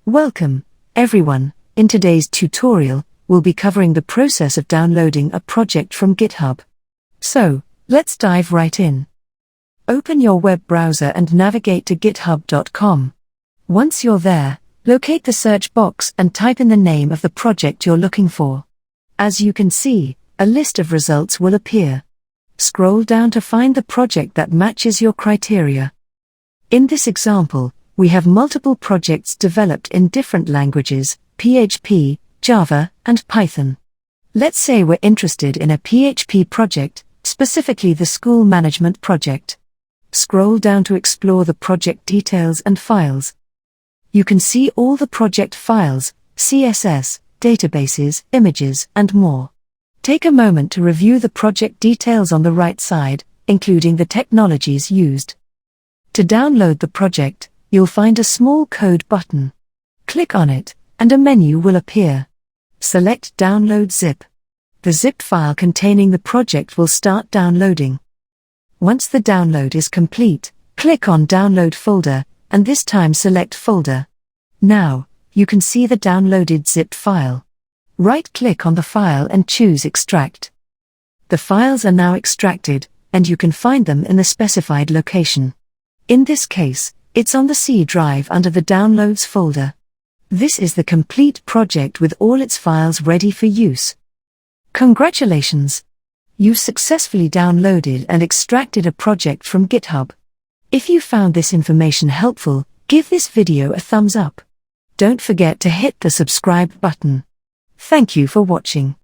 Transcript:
Welcome, everyone. In today's tutorial, we'll be covering the process of downloading a project from GitHub. So, let's dive right in. Open your web browser and navigate to github.com. Once you're there, locate the search box and type in the name of the project you're looking for. As you can see, a list of results will appear. Scroll down to find the project that matches your criteria. In this example, we have multiple projects developed in different languages, PHP, Java, and Python. Let's say we're interested in a PHP project, specifically the school management project. Scroll down to explore the project details and files. You can see all the project files, CSS, databases, images, and more. Take a moment to review the project details on the right side, including the technologies used. To download the project, you'll find a small code button. Click on it, and a menu will appear. Select Download Zip. The zip file containing the project will start downloading. Once the download is complete, click on Download Folder, and this time select Folder. Now, you can see the downloaded zip file. Right-click on the file and choose Extract. The files are now extracted, and you can find them in the specified location. In this case, it's on the C drive under the Downloads folder. This is the complete project with all its files ready for use. Congratulations! You've successfully downloaded and extracted a project from GitHub. If you found this information helpful, give this video a thumbs up. Don't forget to hit the subscribe button. Thank you for watching.